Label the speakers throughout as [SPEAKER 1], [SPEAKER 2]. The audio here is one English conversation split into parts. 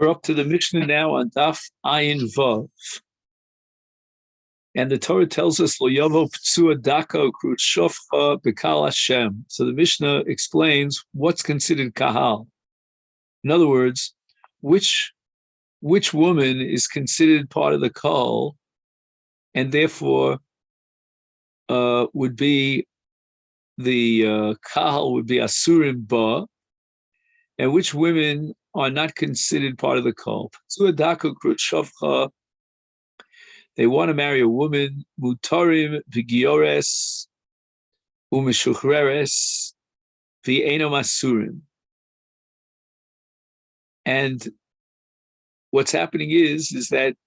[SPEAKER 1] We're up to the Mishnah now on Daf Ayin Vav. And the Torah tells us, Lo Yavo Ptsua Daka Ukrut Shofcha B'Kal Hashem. So the Mishnah explains what's considered Kahal. In other words, which woman is considered part of the Kal, and therefore would be the Kahal would be Asurim Ba, and which women are not considered part of the Kal. Ptsua Daka Ukrut Shofcha. They want to marry a woman, mutarim v'giores u'mishuchreres v'eino masurim. And what's happening is that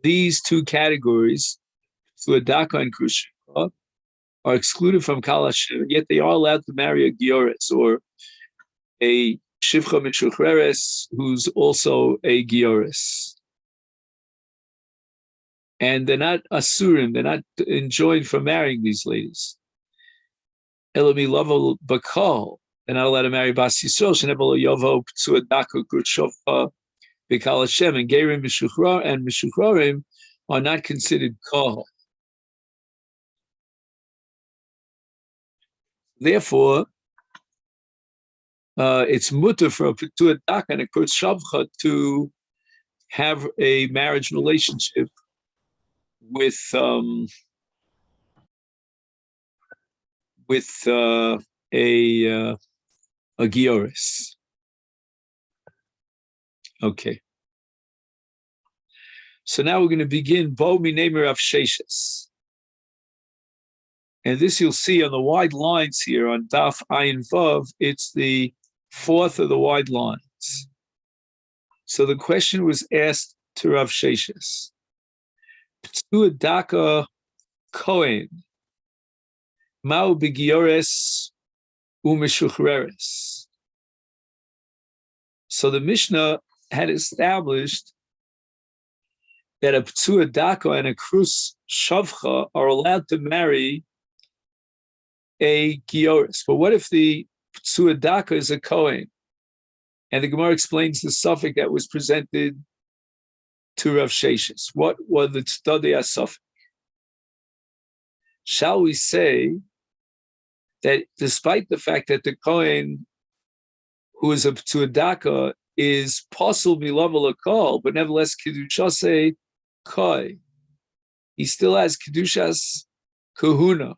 [SPEAKER 1] these two categories, Tzedakah and Krushka, are excluded from Kal Hashem, yet they are allowed to marry a giores, or a shivcha mishuchreres, who's also a giores. And they're not asurim, they're not enjoined from marrying these ladies. Elomi lavo bakal, they're not allowed to marry bas yisrael. Shenebelo yovo ptsua daku kurshofcha b'kal Hashem, and gerim and mishuchrarim are not considered kal. Therefore, it's mutter for a ptsua dak and a kurshofcha to have a marriage relationship with a gioris. Okay. So now we're going to begin Bo Minemer of Sheshes. And this you'll see on the wide lines here on Daf Ayin Vav, it's the fourth of the wide lines. So the question was asked to Rav Sheshes. Ptsua Daka Kohen, Mao Begiores Umeshuchreres. So the Mishnah had established that a Ptsua Daka and a Krus Shavcha are allowed to marry a Giores. But what if the Ptsua Daka is a Kohen? And the Gemara explains the suffix that was presented to Rav Sheshes. What were the tzadei asafik? Shall we say that despite the fact that the Kohen, who is a Ptsua Daka, is possible milavel akol, but nevertheless kedushase koi, he still has kedushas kahuna,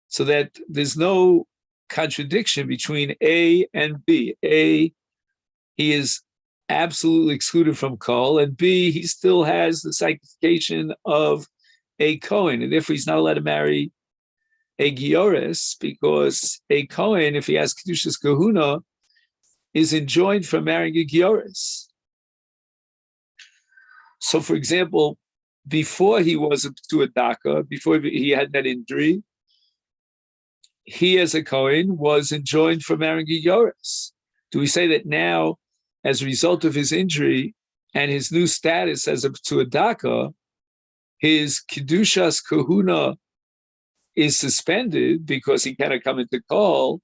[SPEAKER 1] so that there's no contradiction between A and B. A, he is absolutely excluded from Kol, and B, he still has the sanctification of a Kohen, and therefore he's not allowed to marry a Giores, because a Kohen, if he has Kedushas Kahuna, is enjoined from marrying a Giores. So, for example, before he was to a Daka, before he had that injury, he as a Kohen was enjoined from marrying a Giores. Do we say that now, as a result of his injury and his new status as a Ptsua Daka, his Kedushas Kahuna is suspended because he cannot come into Kol,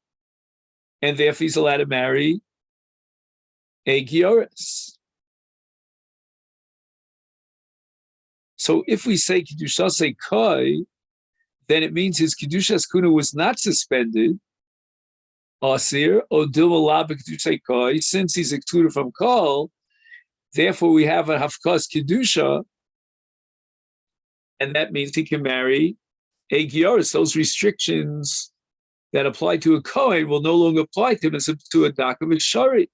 [SPEAKER 1] and therefore he's allowed to marry a Giores. So if we say Kedushas Koi, then it means his Kedushas Kahuna was not suspended, Asir, or Dilma Kedushas Koi, since he's excluded from Kol, therefore we have a Hafkas Kedusha, and that means he can marry a Giores. Those restrictions that apply to a Kohen will no longer apply to him as to a Daka Shari.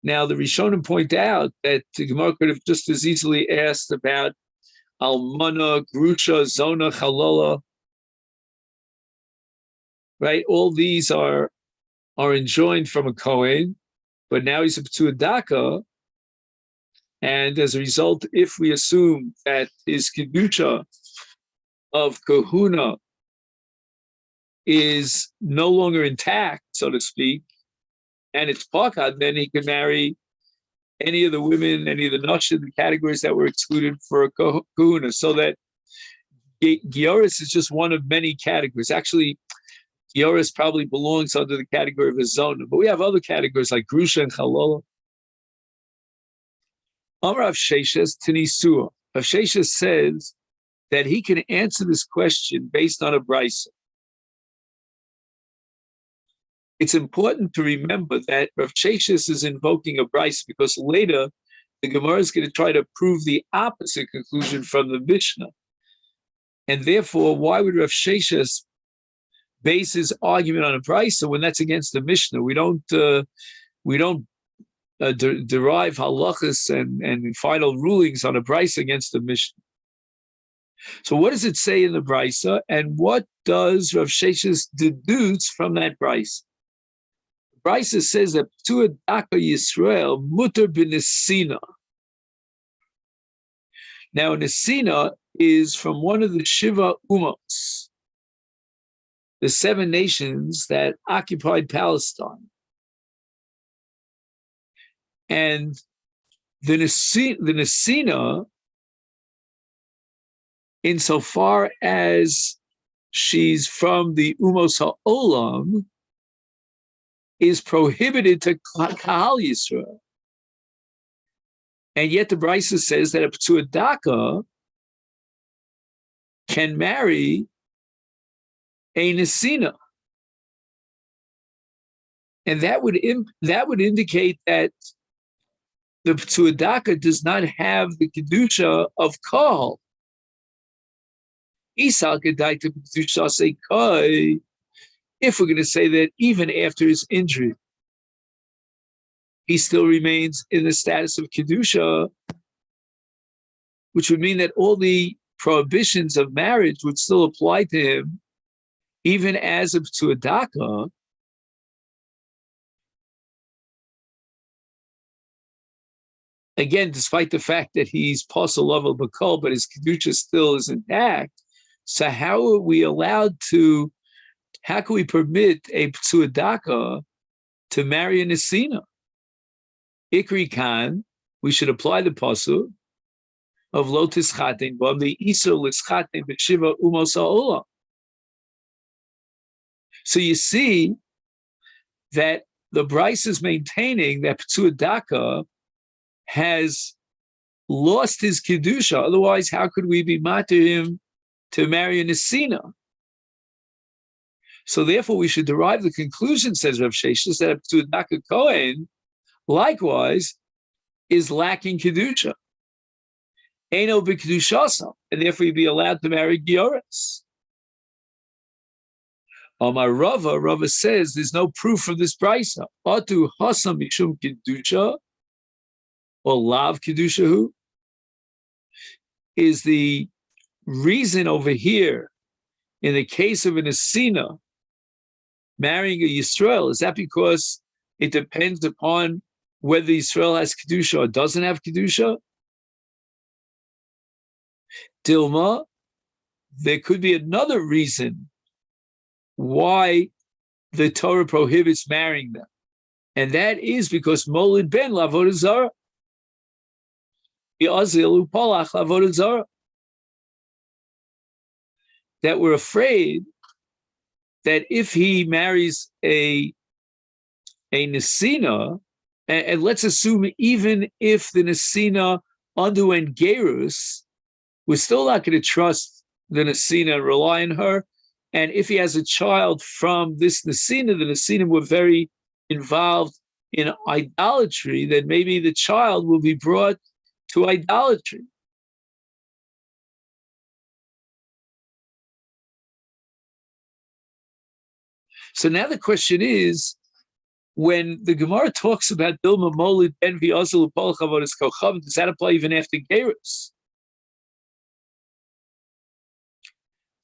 [SPEAKER 1] Now, the Rishonim point out that the Gemara could have just as easily asked about Almana, Grusha, Zona, Chalola. Right? All these are enjoined from a Kohen, but now he's a Ptsua Daka. And as a result, if we assume that his Kedusha of Kahuna is no longer intact, so to speak, and it's Pakad, then he can marry any of the women, any of the Nashim, the categories that were excluded for a Kahuna. So that Giores is just one of many categories. Actually, Yoris probably belongs under the category of a zona, but we have other categories like Grusha and Chalola. Amar Rav Sheshes Tanisua. Rav Sheshes says that he can answer this question based on a brisa. It's important to remember that Rav Sheshes is invoking a brisa because later the Gemara is going to try to prove the opposite conclusion from the Mishnah. And therefore, why would Rav Sheshes base his argument on a brisa when that's against the Mishnah? We don't derive halachas and final rulings on a brisa against the Mishnah. So what does it say in the brisa, and what does Rav Sheshes deduce from that brisa? The brisa says that to a daka Yisrael muter b'nesina. Now, nesina is from one of the Shiva Umos, the 7 nations that occupied Palestine. And the nesina, insofar as she's from the Umos HaOlam, is prohibited to Kahal Yisrael. And yet the Brisa says that a P'tuadaka can marry a Nesina. And that would indicate that the P'tuadaka does not have the Kedusha of Kahal. If we're going to say that even after his injury, he still remains in the status of Kedusha, which would mean that all the prohibitions of marriage would still apply to him, even as a P'tuadaka. Again, despite the fact that he's Pasal Level Bakal, but his Kedusha still is intact. So how are we allowed to, how can we permit a P'tuadaka to marry a Nesina? Ikri Khan, we should apply the pasuk of Lo Tischatin Bam, the Isur Lischatin B'Shiva Umos HaOlam. So you see that the Bryce is maintaining that P'tuadaka has lost his Kedusha. Otherwise, how could we be matir him to marry a Nesina? So therefore, we should derive the conclusion, says Rav Sheshes, that a P'tuadaka Kohen likewise is lacking Kedusha. Eino b'Kedushasa, and therefore he'd be allowed to marry Gioris. Amar Rava says there's no proof from this brisa. Atu hasam mishum Kedusha, or lav Kedushahu, is the reason over here in the case of an Nesina marrying a Yisrael. Is that because it depends upon whether Yisrael has Kedusha or doesn't have Kedusha? Dilma, there could be another reason why the Torah prohibits marrying them. And that is because Molid ben Lavodah Zarah. That we're afraid that if he marries a Nesina, and let's assume even if the Nesina underwent Gerus, we're still not going to trust the Nesina and rely on her. And if he has a child from this Nesina, the Nesina were very involved in idolatry, then maybe the child will be brought to idolatry. So now the question is, when the Gemara talks about Dilma Molid Ben V'Azil Upol Chavodas Kochav, does that apply even after Gerus?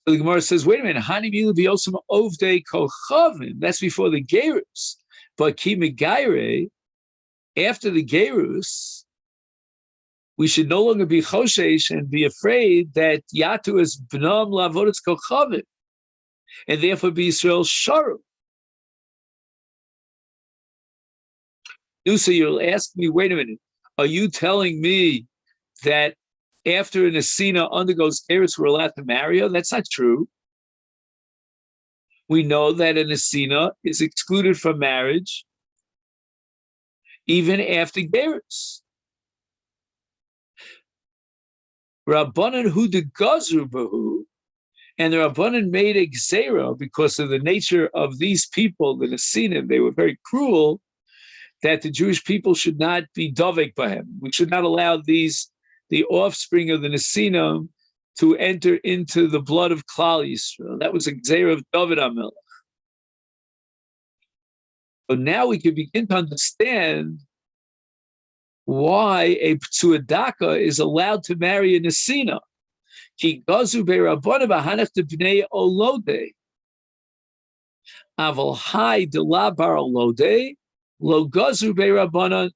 [SPEAKER 1] So the Gemara says, wait a minute, Hani Milu V'Osam Ovdei Kochavim, that's before the Gerus. But Ki Megaire, after the Gerus, we should no longer be Choshesh and be afraid that Yatu is B'nam Lavodas Kochavim, and therefore be Yisrael Sharu. So you'll ask me, wait a minute, are you telling me that after a Nesina undergoes Gerus, we're allowed to marry her? That's not true. We know that an Nesina is excluded from marriage even after Gerus. Rabbanan hu de gazru bahu, and the Rabbanan made a gzera because of the nature of these people, the Nesinim. They were very cruel, that the Jewish people should not be dovek bahem. We should not allow the offspring of the Nesinim, to enter into the blood of Klal Yisrael. That was a gzera of David HaMelech. So now we can begin to understand why a Ptsuadaka is allowed to marry a Nesina. Ki gazu be'rabbana b'hanach b'nei olode. Aval hai de la bar olode, lo gazu be'rabbana.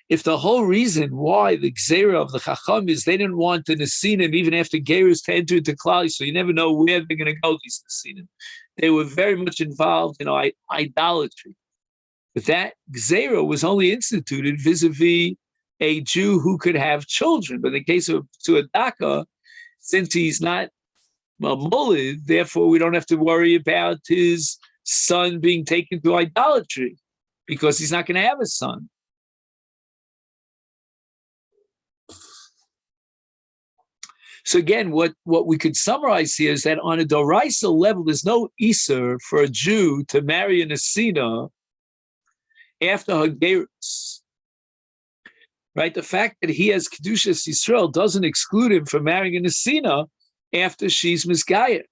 [SPEAKER 1] If the whole reason why the Gzera of the Chacham is they didn't want the Nesinim even after Gerus to enter into Klal, so you never know where they're going to go, these Nesinim. They were very much involved in idolatry. But that Gzera was only instituted vis-a-vis a Jew who could have children. But in the case of Tuadaka, since he's not a mulid, therefore we don't have to worry about his son being taken to idolatry, because he's not going to have a son. So again, what we could summarize here is that on a Doraisa level, there's no Iser for a Jew to marry a Nesina after Hagerus. Right? The fact that he has Kedushas Yisrael doesn't exclude him from marrying a Nesina after she's Misgaya.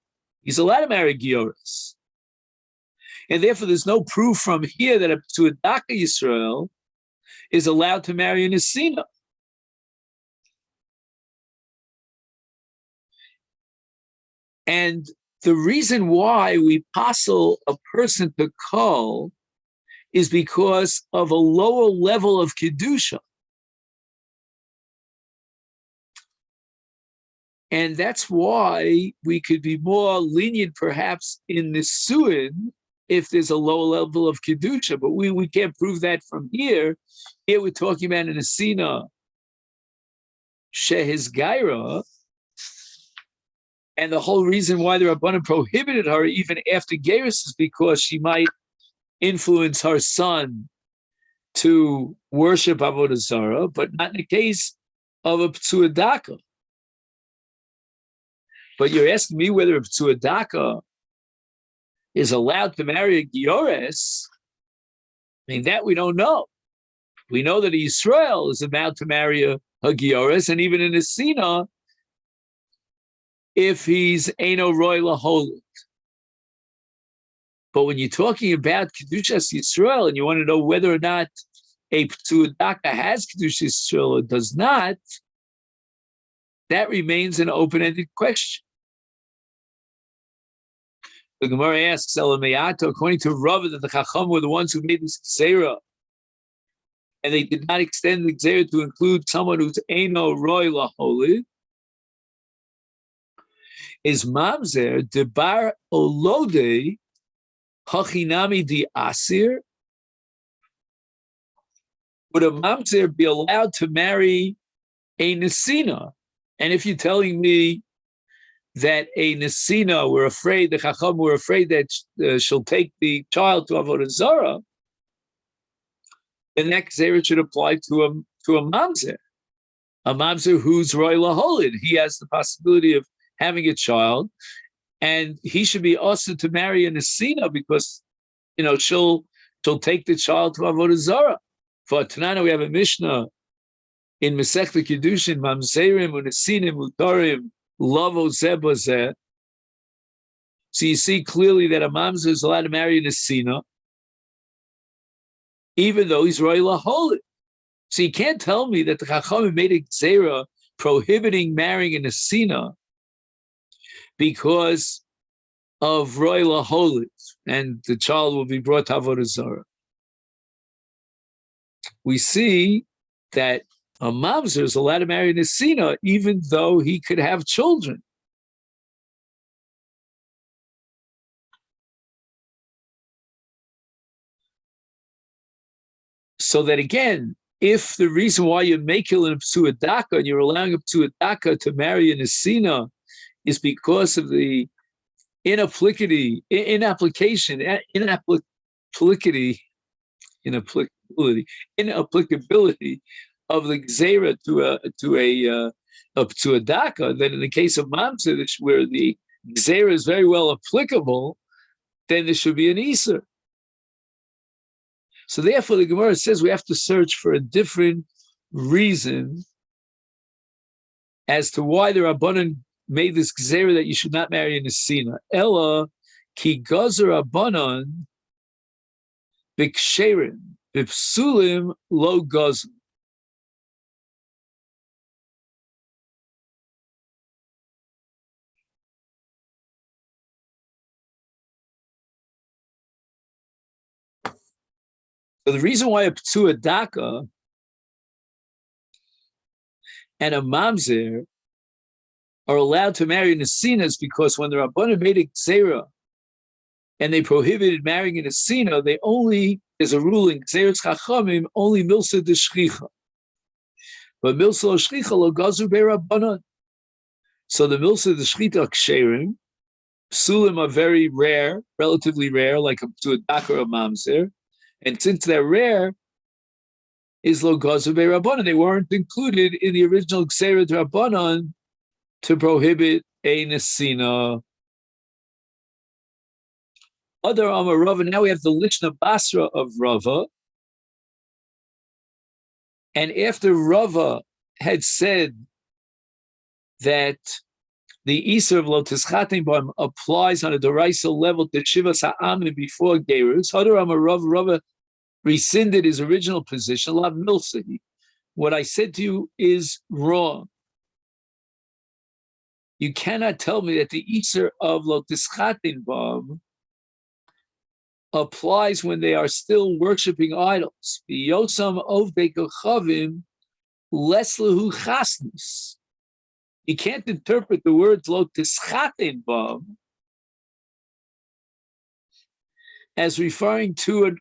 [SPEAKER 1] He's allowed to marry Gioris. And therefore, there's no proof from here that a Tuadaka Yisrael is allowed to marry a Nesina. And the reason why we passel a person to call is because of a lower level of Kedusha. And that's why we could be more lenient perhaps in the Suin if there's a lower level of Kedusha. But we can't prove that from here. Here we're talking about an Asina Shehiz Gaira. And the whole reason why the Rabbanan prohibited her even after Gerus is because she might influence her son to worship Avodah Zarah, but not in the case of a Ptsuadaka. But you're asking me whether a Ptsuadaka is allowed to marry a Giores. I mean, that we don't know. We know that Israel is about to marry a Giores, and even in a Sina, if he's Eino Roy Laholit. But when you're talking about Kedushas Yisrael and you want to know whether or not a Ptsuadaka has Kedushas Yisrael or does not, that remains an open-ended question. The Gemara asks, Elameyato, according to Rav, that the Chacham were the ones who made this Gzera, and they did not extend the Gzera to include someone who's Eino Roy Laholit, is Mamzer Debar Olode Hachinami Di Asir. Would a Mamzer be allowed to marry a Nesina? And if you're telling me that a Nesina, we're afraid, the Chacham were afraid that she'll take the child to Avodah Zarah, then that Gzera should apply to a Mamzer. A Mamzer who's Roy Laholid. He has the possibility of having a child, and he should be also to marry a Nesina because, she'll take the child to Avodah Zarah. For Tanana, we have a Mishnah in Masechet Kiddushin, Mamzerim Unesinim Utarim Lavo Zebazeh. So you see clearly that a Mamzer is allowed to marry a Nesina, even though he's Roy Laholid. So you can't tell me that the Chachamim made a Gzera prohibiting marrying a Nesina because of Roy Laholit, and the child will be brought to Avodah Zarah. We see that a Mamzer is allowed to marry a Nesina even though he could have children. So that again, if the reason why you're making a psuadaka and you're allowing a psuadaka to marry a nesina is because of the inapplicability of the gzera to a daka, then in the case of mamzer, where the gzera is very well applicable, then there should be an iser. So therefore, the Gemara says we have to search for a different reason as to why the Rabbanan made this gzera that you should not marry a nesina. Ella ki gazer Rabbanan b'ksherim b'psulim lo gazer. So the reason why a p'tua daka and a mamzer are allowed to marry nesina is because when the Rabbanan made a gzera and they prohibited marrying a nesina, they only, there's a rule in gzeras chachamim, only milsa de shchicha. But milsa lo shchicha lo gazu be Rabbanan. So the milsa de shchita are ksherim. Psulim are very rare, relatively rare, like a p'tua daka or a mamzer. And since they're rare, is lo gazu be Rabbanan. They weren't included in the original gzera de Rabbanan to prohibit a nesina. Other Amar Rava, now we have the Lishna Basra of Rava. And after Rava had said that the Isser of Lo Tischatim Bam applies on a Doraisa level to Shivas Ha'amim before Gerus, Other Amar Rava rescinded his original position, Lav Milsahi. What I said to you is wrong. You cannot tell me that the Isser of Lo Tischatim Bam applies when they are still worshiping idols. Yosam ovdei kochavim leslahu chasnus. You can't interpret the words lo tischatin bam as referring to an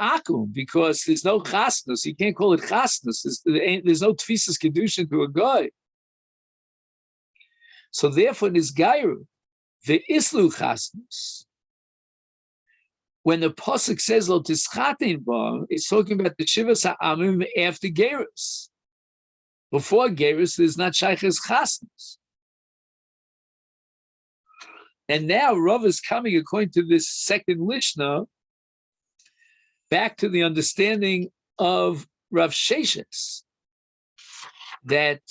[SPEAKER 1] akum, because there's no chasnus. You can't call it chasnus. There's no tfisas kedushin to a guy. So therefore, nisgairu the islu chasnus. When the pasuk says lo tischatin bam, it's talking about the shivas ha'amim after gerus. Before gerus, there's not shayches chasnus. And now Rav is coming, according to this second Lishna, back to the understanding of Rav Sheshes, that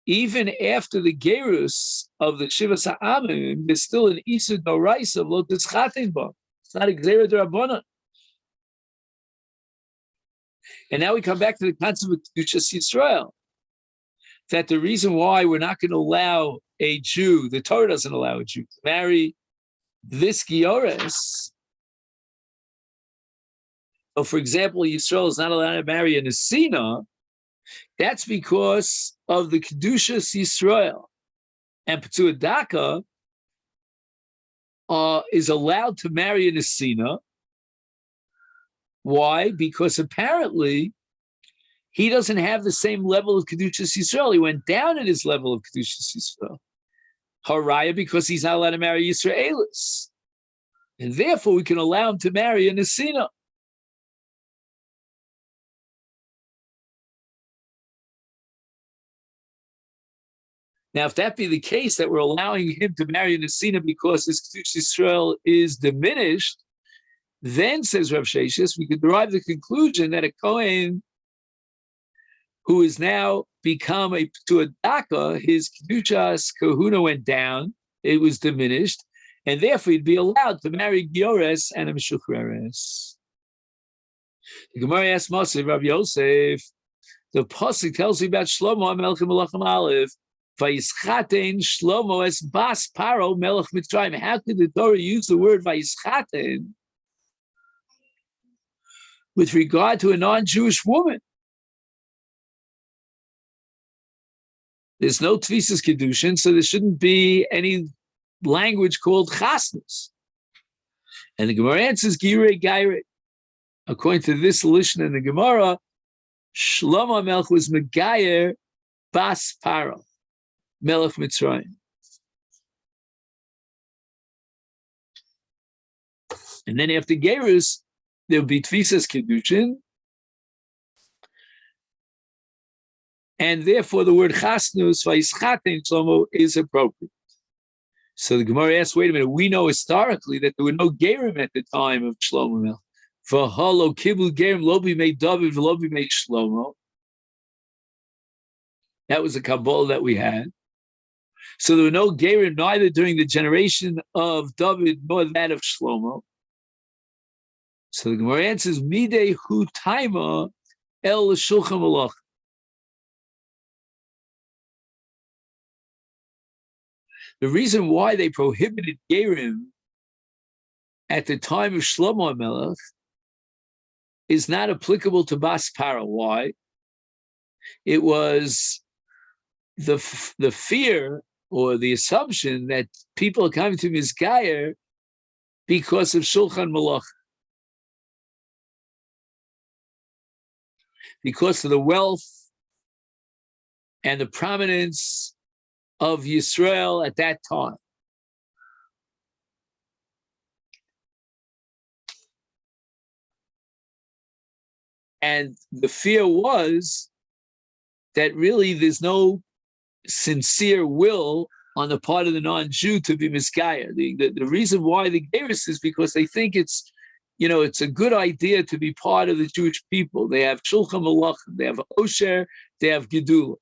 [SPEAKER 1] even after the gerus of the shivas ha'amim, there's still an isur doraisa of lo tischatin bam. It's not a gzera d'Rabbanan. And now we come back to the concept of Kedushas Yisrael, that the reason why we're not going to allow a Jew, the Torah doesn't allow a Jew to marry this Giores. So, for example, Yisrael is not allowed to marry a Nesina. That's because of the Kedushas Yisrael. And P'tua Daka is allowed to marry a nesina. Why? Because apparently he doesn't have the same level of Kedushas Yisrael. He went down in his level of Kedushas Yisrael. Haraya, because he's not allowed to marry Yisraelis. And therefore we can allow him to marry a nesina. Now, if that be the case, that we're allowing him to marry a nesina because his Kedushas Yisrael is diminished, then, says Rav Sheshes, we could derive the conclusion that a Kohen who is now become to a daka, his Kedushas Kahuna went down, it was diminished, and therefore he'd be allowed to marry Giores and a Meshuchreres. The Gemara asks Masechet, Rav Yosef, the Pasuk tells you about Shlomo Melech Melachim Aleph, Vayischaten Shlomo es Bas Paro Melech Mitzrayim. How could the Torah use the word Vayischaten with regard to a non-Jewish woman? There's no Tvisas Kedushin, so there shouldn't be any language called Chasnus. And the Gemara answers Girei Gairei. According to this Lishna in the Gemara, Shlomo Melech was Megayer Bas Paro, Melech Mitzrayim. And then after Gerus, there'll be Tvisas Kedushin. And therefore the word Chasnus, Vaischaten Shlomo, is appropriate. So the Gemara asks, wait a minute, we know historically that there were no Gerim at the time of Shlomo Melech. V'halo kibul Gerim lo b'mei David v'lo b'mei Shlomo. That was a Kabbalah that we had. So there were no Gerim neither during the generation of David nor that of Shlomo. So the Gemara answers, Midei hu taima el shulchan malach. The reason why they prohibited Gerim at the time of Shlomo Melech is not applicable to Bas Para. Why? It was the fear or the assumption that people are coming to Mizgayer because of Shulchan Malach, because of the wealth and the prominence of Yisrael at that time. And the fear was that really there's no sincere will on the part of the non-Jew to be misgayer. The reason why the Geras is because they think it's a good idea to be part of the Jewish people. They have Shulchan Malachim, they have Osher, they have Gedula.